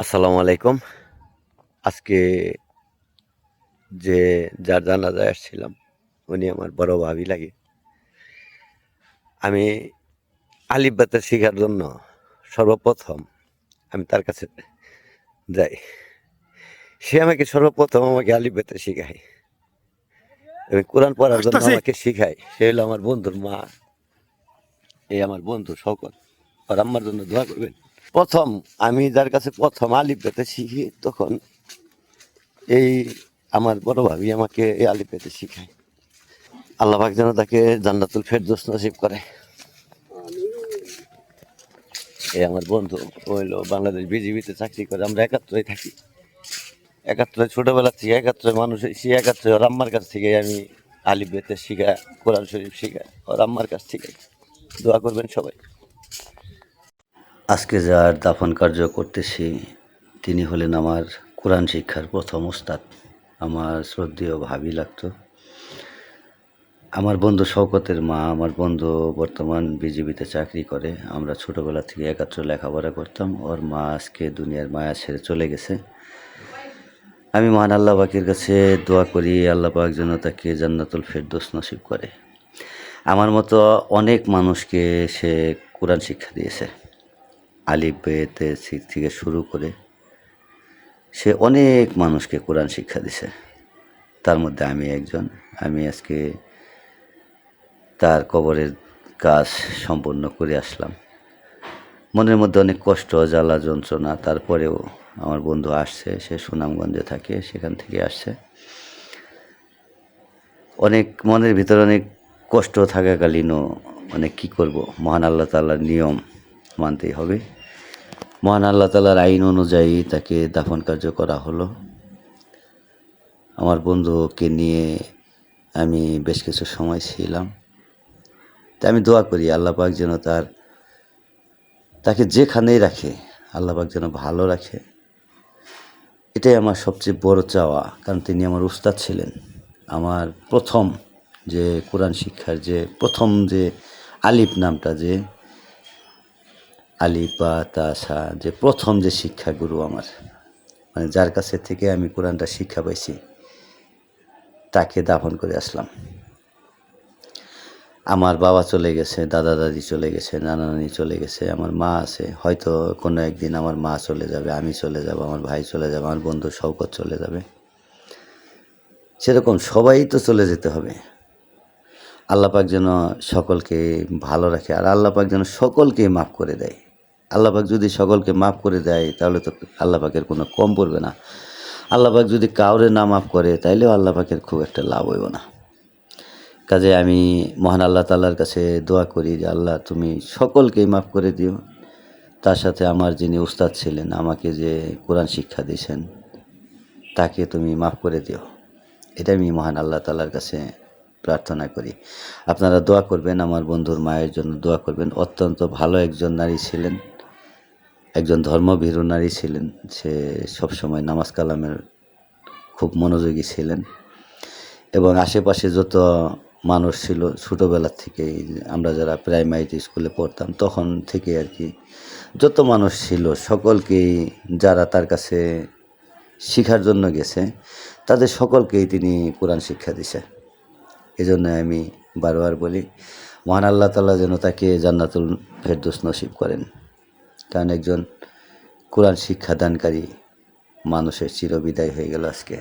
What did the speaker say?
আসসালামু আলাইকুম। আজকে যে যার জানাজায় আসছিলাম, উনি আমার বড় ভাবি লাগে। আমি আলিফ বাতা শেখার জন্য সর্বপ্রথম আমি তার কাছে যাই। সে আমাকে সর্বপ্রথম আলিফ বাতা শেখায় এবং কোরআন পড়ার জন্য আসতেছে। আমাকে শেখায়। সে হলো আমার বন্ধুর মা। এই আমার বন্ধু শওকত। আর আম্মার জন্য দোয়া করবেন। প্রথম আমি যার কাছে প্রথম আলিফ বাতা শিখি, তখন এই আমার বড় ভাবি আমাকে এই আলিফ বাতা শিখায়। আল্লাহ পাক যেন তাকে জান্নাতুল ফেরদৌস নসিব করে। এই আমার বন্ধু হইলো বাংলাদেশ বিজিবিতে চাকরি করে, আমরা একাত্তরে থাকি। একাত্তরে ছোটবেলা থেকে একাত্তরে মানুষ, সে একাত্তরে ওর আম্মার কাছ থেকে আমি আলিফ বেতে শিখা, কোরআন শরীফ শিখা ওর আম্মার কাছ থেকে। দোয়া করবেন সবাই। আজকে যার দাফন কার্য করতেছি তিনি হলেন আমার কোরআন শিক্ষার প্রথম উস্তাদ, আমার শ্রদ্ধেয় ভাবি লাগতো। আমার বন্ধু শওকতের মা, আমার বন্ধু বর্তমান বিজিবিতে চাকরি করে। আমরা ছোটোবেলা থেকে একাত্র লেখাপড়া করতাম। ওর মা আজকে দুনিয়ার মায়া ছেড়ে চলে গেছে। আমি মহান আল্লাহ পাকের কাছে দোয়া করি, আল্লাহ পাক যেন তাকে জান্নাতুল ফেরদৌস নসিব করে। আমার মতো অনেক মানুষকে সে কোরআন শিক্ষা দিয়েছে। আলিফ বেতে থেকে শুরু করে সে অনেক মানুষকে কোরআন শিক্ষা দিছে। তার মধ্যে আমি একজন। আমি আজকে তার কবরের কাজ সম্পন্ন করে আসলাম। মনের মধ্যে অনেক কষ্ট, জ্বালা, যন্ত্রণা। তারপরেও আমার বন্ধু আসছে, সে সুনামগঞ্জে থাকে, সেখান থেকে আসছে। অনেক মনের ভিতরে অনেক কষ্ট থাকাকালীনও কী করব, মহান আল্লাহ তাআলার নিয়ম মানতেই হবে। মহান আল্লাহ তাআলার আইন অনুযায়ী তাকে দাফন কার্য করা হলো। আমার বন্ধুকে নিয়ে আমি বেশ কিছু সময় ছিলাম। তাই আমি দোয়া করি আল্লাহ পাক যেন তাকে যেখানেই রাখে আল্লাহ পাক যেন ভালো রাখে। এটাই আমার সবচেয়ে বড় চাওয়া, কারণ তিনি আমার উস্তাদ ছিলেন। আমার প্রথম যে কোরআন শিক্ষার যে প্রথম যে আলিফ নামটা, যে আলিফ বা তা সা, যে প্রথম যে শিক্ষাগুরু আমার, যার কাছে থেকে আমি কোরআনটা শিক্ষা পাইছি, তাকে দাফন করে আসলাম। আমার বাবা চলে গেছে, দাদা দাদি চলে গেছে, নানা নানি চলে গেছে, আমার মা আছে। হয়তো কোনো একদিন আমার মা চলে যাবে, আমি চলে যাব, আমার ভাই চলে যাবে, আমার বন্ধু শওকত চলে যাবে। সেরকম সবাই তো চলে যেতে হবে। আল্লাহ পাক যেন সকলকে ভালো রাখে, আর আল্লাহ পাক যেন সকলকে মাফ করে দেয়। আল্লাহ পাক যদি সকলকে মাফ করে দেয় তাহলে তো আল্লাহ পাকের কোনো কম পড়বে না। আল্লাহ পাক যদি কাউরে না মাফ করে তাইলেও আল্লাহ পাকের খুব একটা লাভ হইব না। কাজে আমি মহান আল্লাহ তাআলার কাছে দোয়া করি যে আল্লাহ তুমি সকলকেই মাফ করে দিও। তার সাথে আমার যিনি উস্তাদ ছিলেন, আমাকে যে কোরআন শিক্ষা দিয়েছেন, তাকে তুমি মাফ করে দিও। এটা আমি মহান আল্লাহ তাআলার কাছে প্রার্থনা করি। আপনারা দোয়া করবেন, আমার বন্ধুর মায়ের জন্য দোয়া করবেন। অত্যন্ত ভালো একজন নারী ছিলেন, একজন ধর্মভীরু নারী ছিলেন। সে সবসময় নামাজ কালামের খুব মনোযোগী ছিলেন এবং আশেপাশে যত মানুষ ছিল, ছোটোবেলার থেকেই আমরা যারা প্রাইমারি স্কুলে পড়তাম তখন থেকে আর কি, যত মানুষ ছিল সকলকেই, যারা তার কাছে শিখার জন্য গেছে তাদের সকলকেই তিনি কোরআন শিক্ষা দিছে। এজন্য আমি বারবার বলি মহান আল্লাহ তাআলা যেন তাকে জান্নাতুল ফেরদৌস নসিব করেন, কারণ একজন কোরআন শিক্ষাদানকারী মানুষের চিরবিদায় হয়ে গেল আজকে।